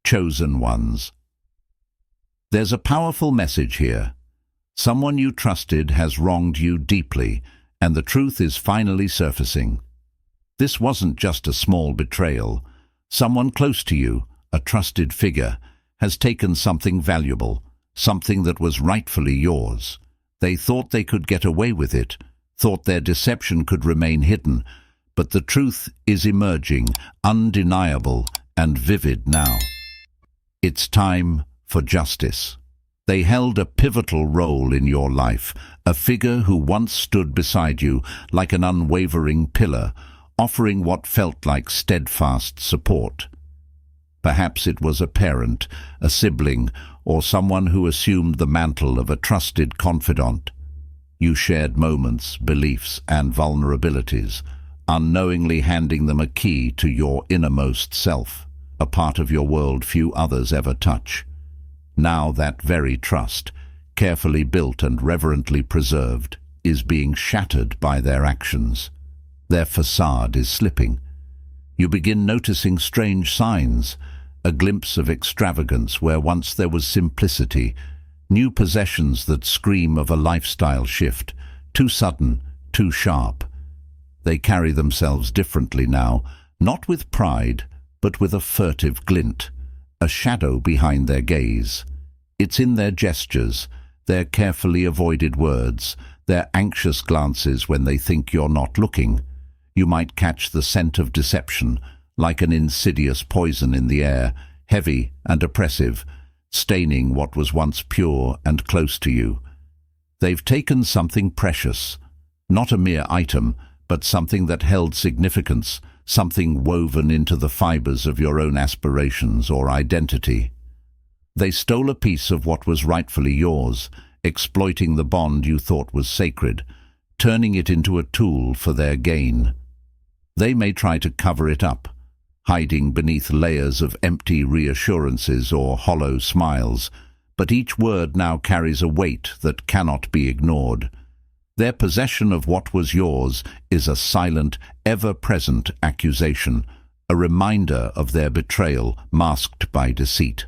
chosen ones. There's a powerful message here. Someone you trusted has wronged you deeply, and the truth is finally surfacing. This wasn't just a small betrayal. Someone close to you, a trusted figure, has taken something valuable, something that was rightfully yours. They thought they could get away with it, thought their deception could remain hidden, but the truth is emerging, undeniable and vivid now. It's time for justice. They held a pivotal role in your life, a figure who once stood beside you like an unwavering pillar, offering what felt like steadfast support. Perhaps it was a parent, a sibling, or someone who assumed the mantle of a trusted confidant. You shared moments, beliefs, and vulnerabilities, unknowingly handing them a key to your innermost self, a part of your world few others ever touch. Now that very trust, carefully built and reverently preserved, is being shattered by their actions. Their facade is slipping. You begin noticing strange signs, a glimpse of extravagance where once there was simplicity, new possessions that scream of a lifestyle shift, too sudden, too sharp. They carry themselves differently now, not with pride, but with a furtive glint, a shadow behind their gaze. It's in their gestures, their carefully avoided words, their anxious glances when they think you're not looking. You might catch the scent of deception, like an insidious poison in the air, heavy and oppressive, staining what was once pure and close to you. They've taken something precious, not a mere item, but something that held significance, something woven into the fibers of your own aspirations or identity. They stole a piece of what was rightfully yours, exploiting the bond you thought was sacred, turning it into a tool for their gain. They may try to cover it up, hiding beneath layers of empty reassurances or hollow smiles, but each word now carries a weight that cannot be ignored. Their possession of what was yours is a silent, ever-present accusation, a reminder of their betrayal masked by deceit.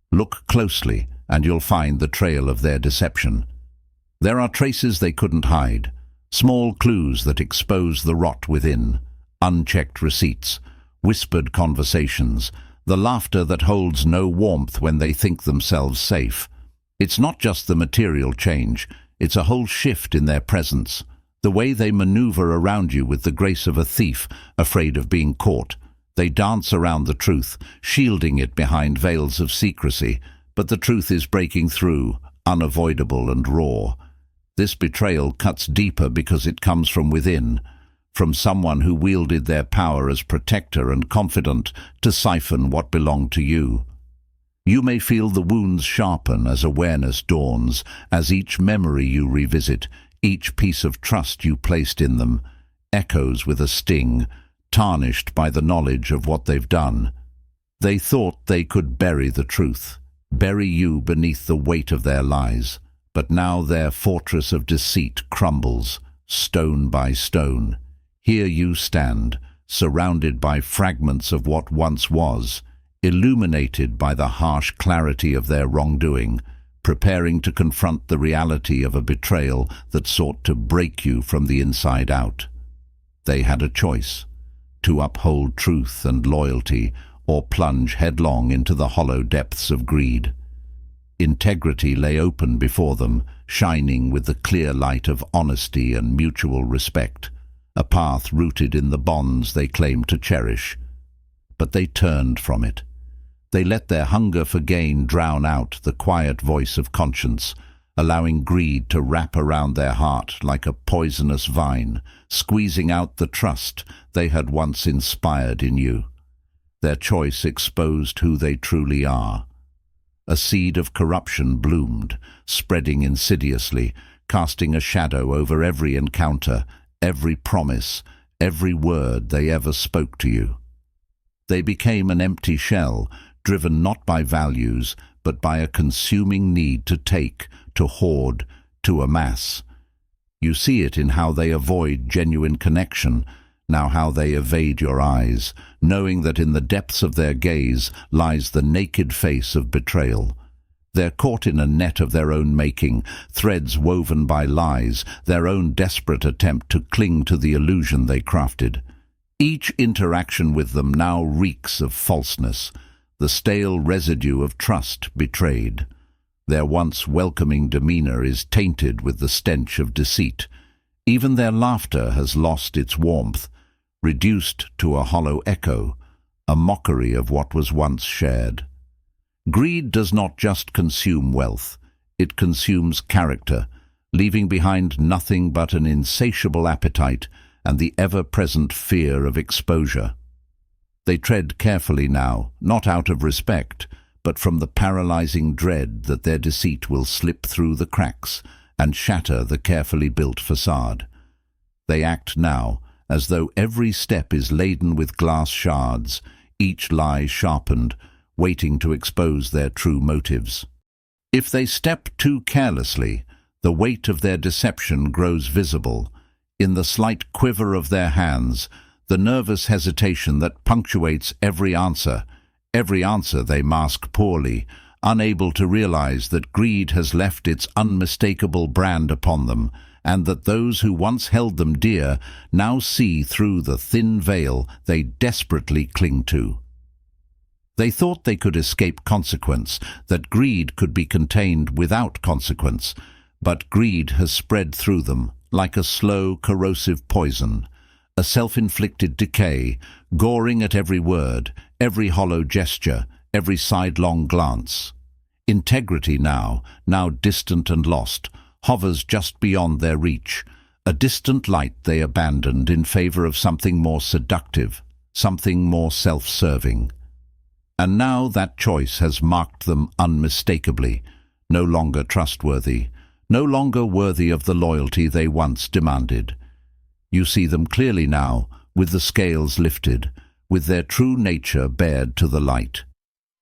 Look closely, and you'll find the trail of their deception. There are traces they couldn't hide, small clues that expose the rot within, unchecked receipts, whispered conversations, the laughter that holds no warmth when they think themselves safe. It's not just the material change, it's a whole shift in their presence, the way they maneuver around you with the grace of a thief afraid of being caught. They dance around the truth, shielding it behind veils of secrecy, but the truth is breaking through, unavoidable and raw. This betrayal cuts deeper because it comes from within, from someone who wielded their power as protector and confidant to siphon what belonged to you. You may feel the wounds sharpen as awareness dawns, as each memory you revisit, each piece of trust you placed in them, echoes with a sting, tarnished by the knowledge of what they've done. They thought they could bury the truth, bury you beneath the weight of their lies, but now their fortress of deceit crumbles, stone by stone. Here you stand, surrounded by fragments of what once was, illuminated by the harsh clarity of their wrongdoing, preparing to confront the reality of a betrayal that sought to break you from the inside out. They had a choice, to uphold truth and loyalty or plunge headlong into the hollow depths of greed. Integrity lay open before them, shining with the clear light of honesty and mutual respect, a path rooted in the bonds they claimed to cherish. But they turned from it. They let their hunger for gain drown out the quiet voice of conscience, allowing greed to wrap around their heart like a poisonous vine, squeezing out the trust they had once inspired in you. Their choice exposed who they truly are. A seed of corruption bloomed, spreading insidiously, casting a shadow over every encounter, every promise, every word they ever spoke to you. They became an empty shell, driven not by values, but by a consuming need to take, to hoard, to amass. You see it in how they avoid genuine connection, Now how they evade your eyes, knowing that in the depths of their gaze lies the naked face of betrayal. They're caught in a net of their own making, threads woven by lies, their own desperate attempt to cling to the illusion they crafted. Each interaction with them now reeks of falseness, the stale residue of trust betrayed. Their once welcoming demeanor is tainted with the stench of deceit. Even their laughter has lost its warmth, reduced to a hollow echo, a mockery of what was once shared. Greed does not just consume wealth, it consumes character, leaving behind nothing but an insatiable appetite and the ever-present fear of exposure. They tread carefully now, not out of respect, but from the paralyzing dread that their deceit will slip through the cracks and shatter the carefully built facade. They act now as though every step is laden with glass shards, each lie sharpened, waiting to expose their true motives. If they step too carelessly, the weight of their deception grows visible. In the slight quiver of their hands, the nervous hesitation that punctuates every answer they mask poorly, unable to realize that greed has left its unmistakable brand upon them, and that those who once held them dear now see through the thin veil they desperately cling to. They thought they could escape consequence, that greed could be contained without consequence, but greed has spread through them like a slow, corrosive poison, a self-inflicted decay, goring at every word, every hollow gesture, every sidelong glance. Integrity now distant and lost, hovers just beyond their reach, a distant light they abandoned in favor of something more seductive, something more self-serving. And now that choice has marked them unmistakably, no longer trustworthy, no longer worthy of the loyalty they once demanded. You see them clearly now, with the scales lifted, with their true nature bared to the light.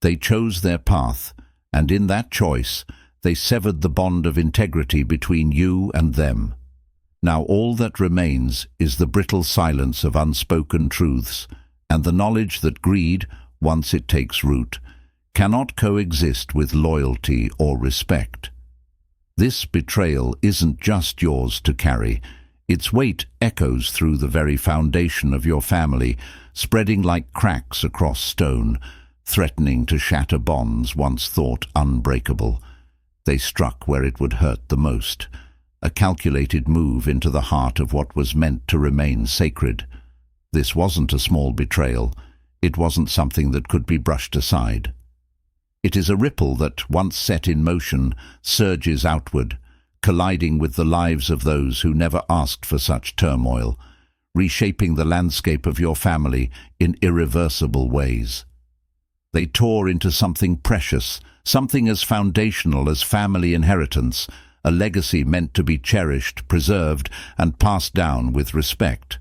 They chose their path, and in that choice they severed the bond of integrity between you and them. Now all that remains is the brittle silence of unspoken truths, and the knowledge that greed, once it takes root, cannot coexist with loyalty or respect. This betrayal isn't just yours to carry. Its weight echoes through the very foundation of your family, spreading like cracks across stone, threatening to shatter bonds once thought unbreakable. They struck where it would hurt the most, a calculated move into the heart of what was meant to remain sacred. This wasn't a small betrayal. It wasn't something that could be brushed aside. It is a ripple that, once set in motion, surges outward, colliding with the lives of those who never asked for such turmoil, reshaping the landscape of your family in irreversible ways. They tore into something precious, something as foundational as family inheritance, a legacy meant to be cherished, preserved, and passed down with respect.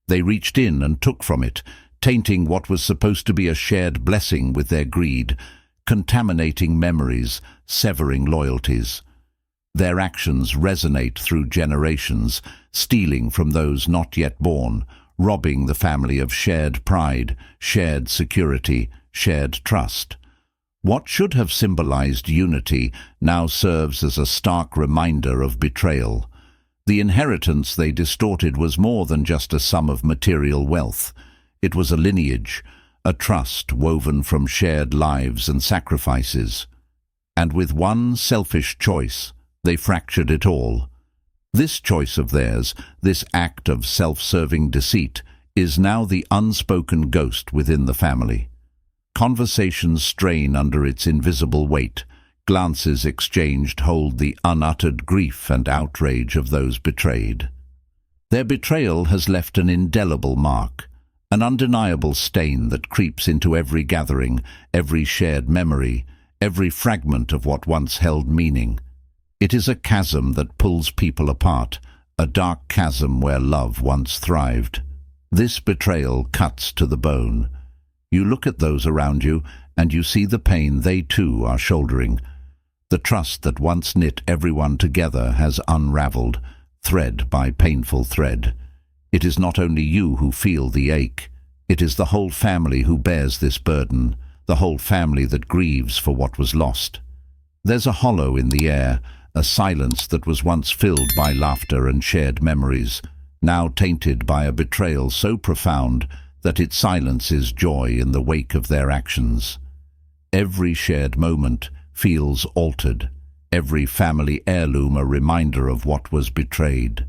They reached in and took from it, tainting what was supposed to be a shared blessing with their greed, contaminating memories, severing loyalties. Their actions resonate through generations, stealing from those not yet born, robbing the family of shared pride, shared security, shared trust. What should have symbolized unity now serves as a stark reminder of betrayal. The inheritance they distorted was more than just a sum of material wealth. It was a lineage, a trust woven from shared lives and sacrifices. And with one selfish choice, they fractured it all. This choice of theirs, this act of self-serving deceit, is now the unspoken ghost within the family. Conversations strain under its invisible weight. Glances exchanged hold the unuttered grief and outrage of those betrayed. Their betrayal has left an indelible mark, an undeniable stain that creeps into every gathering, every shared memory, every fragment of what once held meaning. It is a chasm that pulls people apart, a dark chasm where love once thrived. This betrayal cuts to the bone. You look at those around you, and you see the pain they too are shouldering. The trust that once knit everyone together has unraveled, thread by painful thread. It is not only you who feel the ache. It is the whole family who bears this burden, the whole family that grieves for what was lost. There's a hollow in the air, a silence that was once filled by laughter and shared memories, now tainted by a betrayal so profound that it silences joy in the wake of their actions. Every shared moment feels altered, every family heirloom a reminder of what was betrayed.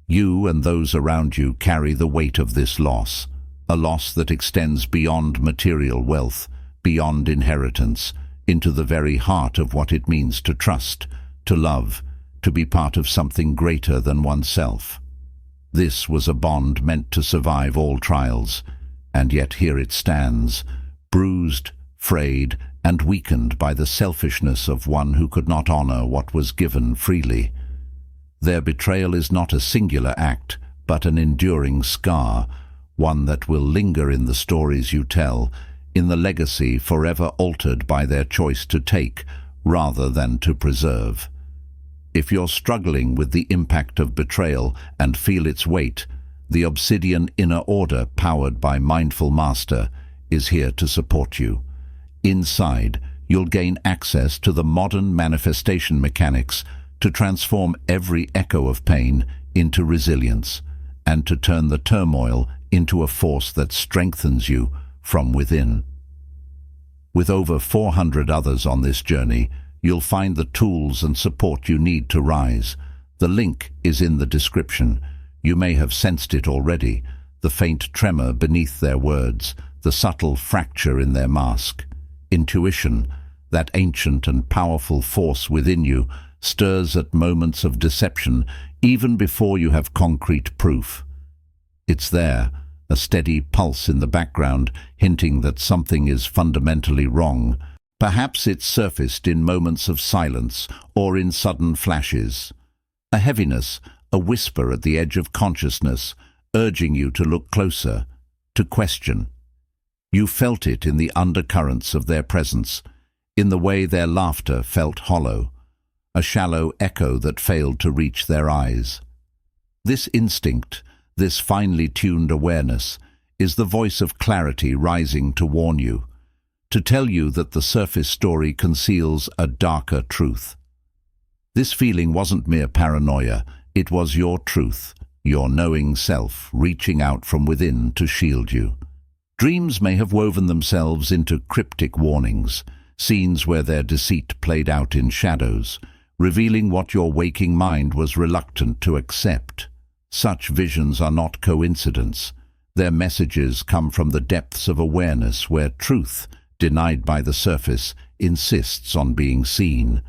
You and those around you carry the weight of this loss, a loss that extends beyond material wealth, beyond inheritance, into the very heart of what it means to trust, to love, to be part of something greater than oneself. This was a bond meant to survive all trials, and yet here it stands, bruised, frayed, and weakened by the selfishness of one who could not honor what was given freely. Their betrayal is not a singular act, but an enduring scar, one that will linger in the stories you tell, in the legacy forever altered by their choice to take rather than to preserve. If you're struggling with the impact of betrayal and feel its weight, the Obsidian Inner Order, powered by Mindful Master, is here to support you. Inside, you'll gain access to the modern manifestation mechanics to transform every echo of pain into resilience, and to turn the turmoil into a force that strengthens you from within. With over 400 others on this journey, you'll find the tools and support you need to rise. The link is in the description. You may have sensed it already, the faint tremor beneath their words, the subtle fracture in their mask. Intuition, that ancient and powerful force within you, stirs at moments of deception even before you have concrete proof. It's there, a steady pulse in the background, hinting that something is fundamentally wrong. Perhaps it's surfaced in moments of silence or in sudden flashes. A heaviness, a whisper at the edge of consciousness, urging you to look closer, to question. You felt it in the undercurrents of their presence, in the way their laughter felt hollow, a shallow echo that failed to reach their eyes. This instinct, this finely tuned awareness, is the voice of clarity rising to warn you, to tell you that the surface story conceals a darker truth. This feeling wasn't mere paranoia, it was your truth, your knowing self reaching out from within to shield you. Dreams may have woven themselves into cryptic warnings, scenes where their deceit played out in shadows, revealing what your waking mind was reluctant to accept. Such visions are not coincidence. Their messages come from the depths of awareness where truth, denied by the surface, insists on being seen.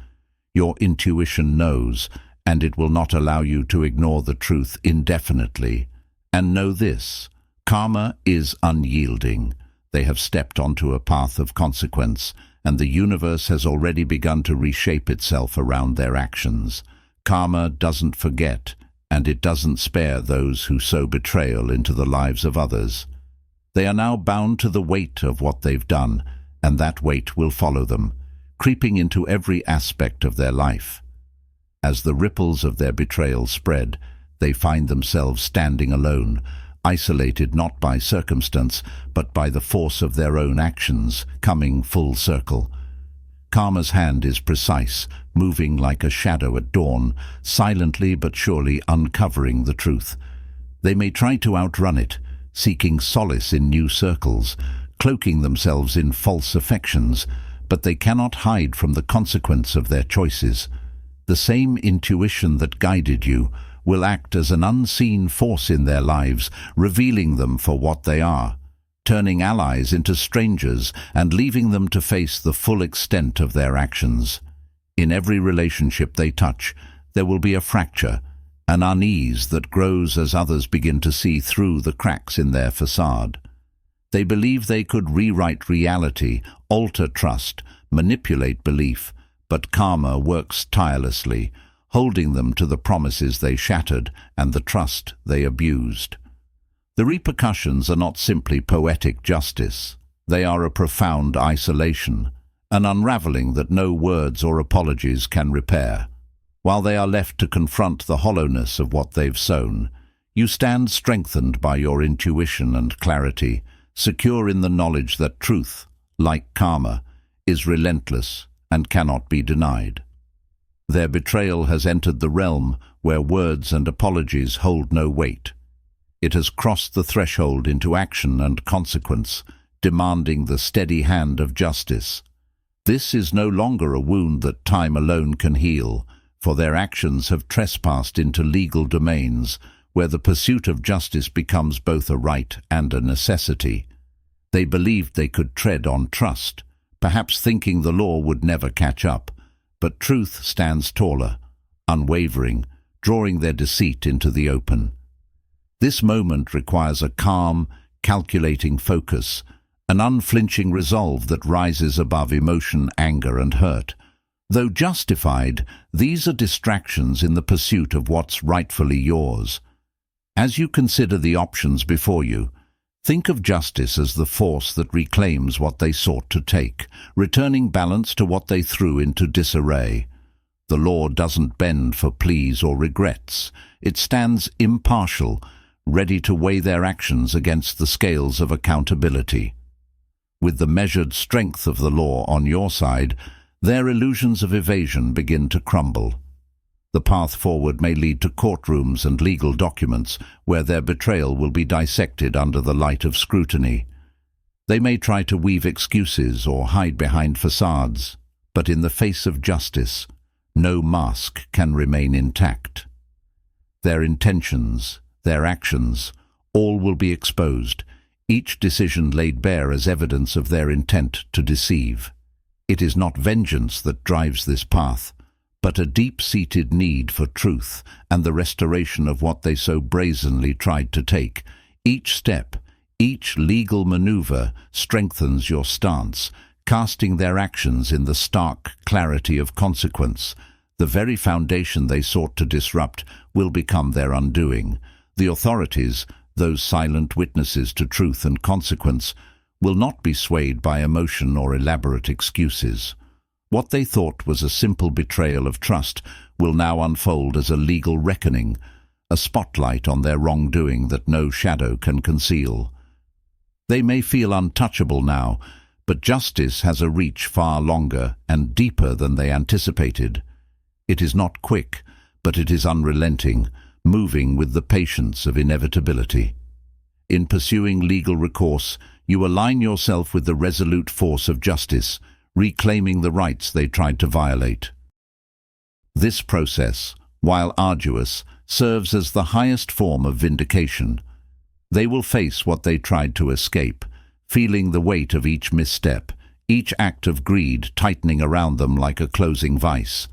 Your intuition knows, and it will not allow you to ignore the truth indefinitely. And know this: karma is unyielding. They have stepped onto a path of consequence, and the universe has already begun to reshape itself around their actions. Karma doesn't forget, and it doesn't spare those who sow betrayal into the lives of others. They are now bound to the weight of what they've done, and that weight will follow them, creeping into every aspect of their life. As the ripples of their betrayal spread, they find themselves standing alone, isolated not by circumstance, but by the force of their own actions, coming full circle. Karma's hand is precise, moving like a shadow at dawn, silently but surely uncovering the truth. They may try to outrun it, seeking solace in new circles, cloaking themselves in false affections, but they cannot hide from the consequence of their choices. The same intuition that guided you will act as an unseen force in their lives, revealing them for what they are, turning allies into strangers and leaving them to face the full extent of their actions. In every relationship they touch, there will be a fracture, an unease that grows as others begin to see through the cracks in their facade. They believe they could rewrite reality, alter trust, manipulate belief, but karma works tirelessly, holding them to the promises they shattered and the trust they abused. The repercussions are not simply poetic justice. They are a profound isolation, an unraveling that no words or apologies can repair. While they are left to confront the hollowness of what they've sown, You stand strengthened by your intuition and clarity, secure in the knowledge that truth, like karma, is relentless and cannot be denied. Their betrayal has entered the realm where words and apologies hold no weight. It has crossed the threshold into action and consequence, demanding the steady hand of justice. This is no longer a wound that time alone can heal, for their actions have trespassed into legal domains, where the pursuit of justice becomes both a right and a necessity. They believed they could tread on trust, perhaps thinking the law would never catch up, but truth stands taller, unwavering, drawing their deceit into the open. This moment requires a calm, calculating focus, an unflinching resolve that rises above emotion, anger, and hurt. Though justified, these are distractions in the pursuit of what's rightfully yours. As you consider the options before you, think of justice as the force that reclaims what they sought to take, returning balance to what they threw into disarray. The law doesn't bend for pleas or regrets. It stands impartial, ready to weigh their actions against the scales of accountability. With the measured strength of the law on your side, their illusions of evasion begin to crumble. The path forward may lead to courtrooms and legal documents where their betrayal will be dissected under the light of scrutiny. They may try to weave excuses or hide behind facades, but in the face of justice, no mask can remain intact. Their intentions, their actions, all will be exposed, each decision laid bare as evidence of their intent to deceive. It is not vengeance that drives this path, but a deep-seated need for truth and the restoration of what they so brazenly tried to take. Each step, each legal maneuver strengthens your stance, casting their actions in the stark clarity of consequence. The very foundation they sought to disrupt will become their undoing. The authorities, those silent witnesses to truth and consequence, will not be swayed by emotion or elaborate excuses. What they thought was a simple betrayal of trust will now unfold as a legal reckoning, a spotlight on their wrongdoing that no shadow can conceal. They may feel untouchable now, but justice has a reach far longer and deeper than they anticipated. It is not quick, but it is unrelenting, moving with the patience of inevitability. In pursuing legal recourse, you align yourself with the resolute force of justice, reclaiming the rights they tried to violate. This process, while arduous, serves as the highest form of vindication. They will face what they tried to escape, feeling the weight of each misstep, each act of greed tightening around them like a closing vice.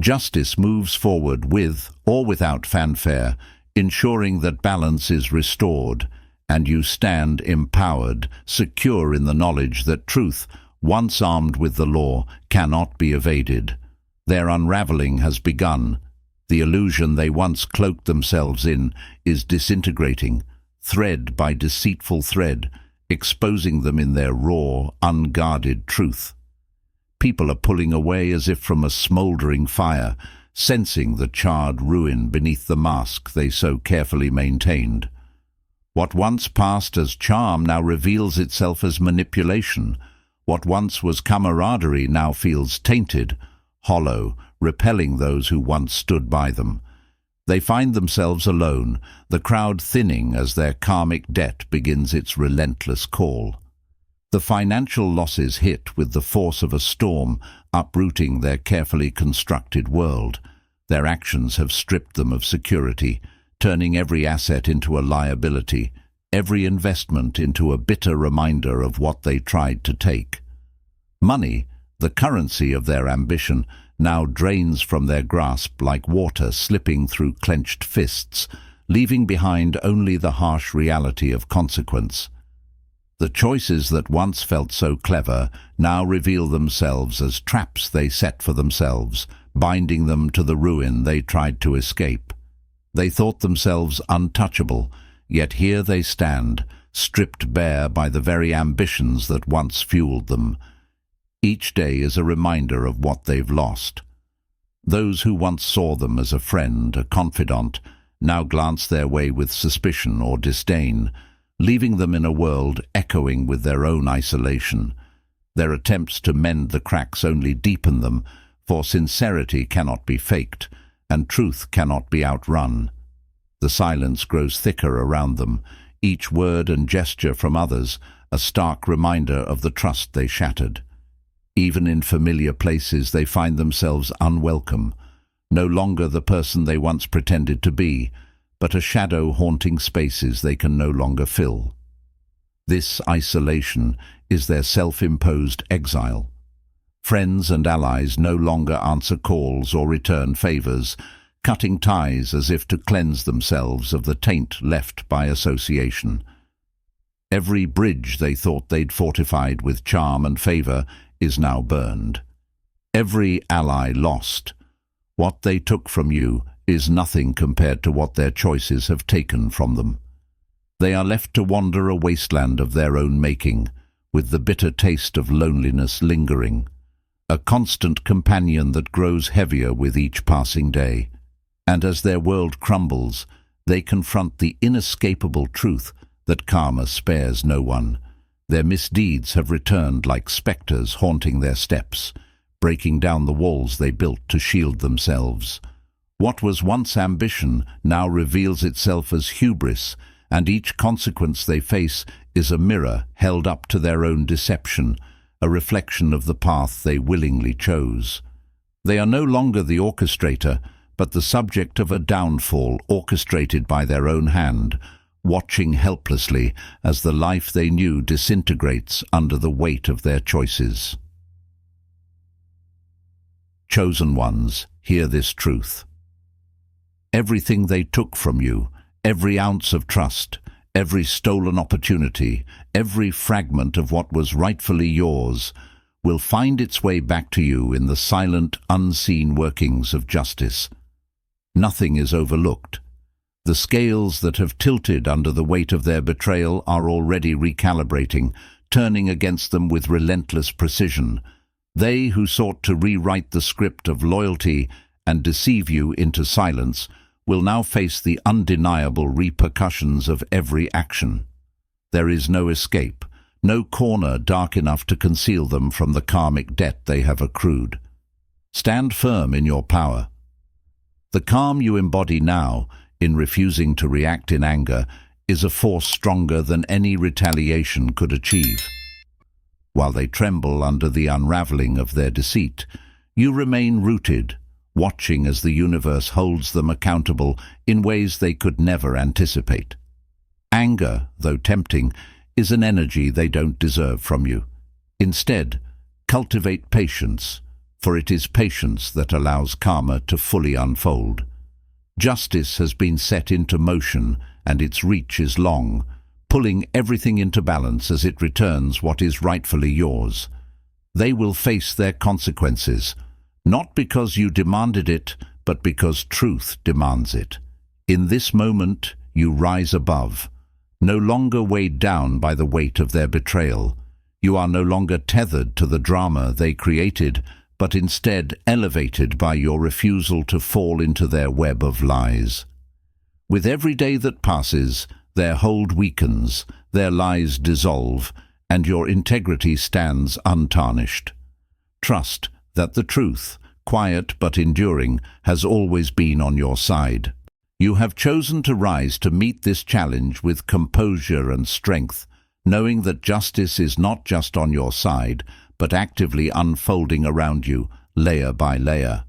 Justice moves forward with or without fanfare, ensuring that balance is restored, and you stand empowered, secure in the knowledge that truth, once armed with the law, cannot be evaded. Their unraveling has begun. The illusion they once cloaked themselves in is disintegrating, thread by deceitful thread, exposing them in their raw, unguarded truth. People are pulling away as if from a smouldering fire, sensing the charred ruin beneath the mask they so carefully maintained. What once passed as charm now reveals itself as manipulation. What once was camaraderie now feels tainted, hollow, repelling those who once stood by them. They find themselves alone, the crowd thinning as their karmic debt begins its relentless call. The financial losses hit with the force of a storm, uprooting their carefully constructed world. Their actions have stripped them of security, turning every asset into a liability, every investment into a bitter reminder of what they tried to take. Money, the currency of their ambition, now drains from their grasp like water slipping through clenched fists, leaving behind only the harsh reality of consequence. The choices that once felt so clever now reveal themselves as traps they set for themselves, binding them to the ruin they tried to escape. They thought themselves untouchable, yet here they stand, stripped bare by the very ambitions that once fueled them. Each day is a reminder of what they've lost. Those who once saw them as a friend, a confidant, now glance their way with suspicion or disdain, leaving them in a world echoing with their own isolation. Their attempts to mend the cracks only deepen them, for sincerity cannot be faked, and truth cannot be outrun. The silence grows thicker around them, each word and gesture from others a stark reminder of the trust they shattered. Even in familiar places they find themselves unwelcome, no longer the person they once pretended to be, but a shadow haunting spaces they can no longer fill. This isolation is their self-imposed exile. Friends and allies no longer answer calls or return favors, cutting ties as if to cleanse themselves of the taint left by association. Every bridge they thought they'd fortified with charm and favor is now burned. Every ally lost. What they took from you is nothing compared to what their choices have taken from them. They are left to wander a wasteland of their own making, with the bitter taste of loneliness lingering, a constant companion that grows heavier with each passing day. And as their world crumbles, they confront the inescapable truth that karma spares no one. Their misdeeds have returned like spectres haunting their steps, breaking down the walls they built to shield themselves. What was once ambition now reveals itself as hubris, and each consequence they face is a mirror held up to their own deception, a reflection of the path they willingly chose. They are no longer the orchestrator, but the subject of a downfall orchestrated by their own hand, watching helplessly as the life they knew disintegrates under the weight of their choices. Chosen ones, hear this truth. Everything they took from you, every ounce of trust, every stolen opportunity, every fragment of what was rightfully yours, will find its way back to you in the silent, unseen workings of justice. Nothing is overlooked. The scales that have tilted under the weight of their betrayal are already recalibrating, turning against them with relentless precision. They who sought to rewrite the script of loyalty and deceive you into silence will now face the undeniable repercussions of every action. There is no escape, no corner dark enough to conceal them from the karmic debt they have accrued. Stand firm in your power. The calm you embody now, in refusing to react in anger, is a force stronger than any retaliation could achieve. While they tremble under the unraveling of their deceit, you remain rooted, watching as the universe holds them accountable in ways they could never anticipate. Anger, though tempting, is an energy they don't deserve from you. Instead, cultivate patience, for it is patience that allows karma to fully unfold. Justice has been set into motion, and its reach is long, pulling everything into balance as it returns what is rightfully yours. They will face their consequences, not because you demanded it, but because truth demands it. In this moment, you rise above, no longer weighed down by the weight of their betrayal. You are no longer tethered to the drama they created, but instead elevated by your refusal to fall into their web of lies. With every day that passes, their hold weakens, their lies dissolve, and your integrity stands untarnished. Trust that the truth, quiet but enduring, has always been on your side. You have chosen to rise to meet this challenge with composure and strength, knowing that justice is not just on your side, but actively unfolding around you, layer by layer.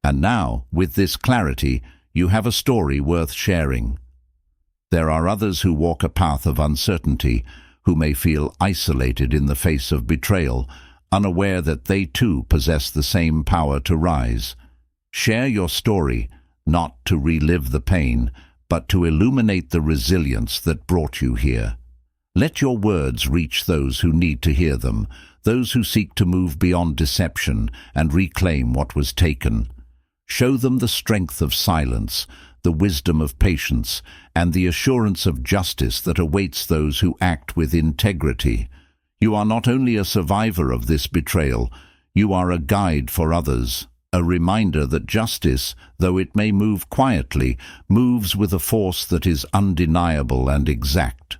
And now, with this clarity, you have a story worth sharing. There are others who walk a path of uncertainty, who may feel isolated in the face of betrayal, unaware that they too possess the same power to rise. Share your story, not to relive the pain, but to illuminate the resilience that brought you here. Let your words reach those who need to hear them, those who seek to move beyond deception and reclaim what was taken. Show them the strength of silence, the wisdom of patience, and the assurance of justice that awaits those who act with integrity. You are not only a survivor of this betrayal, you are a guide for others, a reminder that justice, though it may move quietly, moves with a force that is undeniable and exact.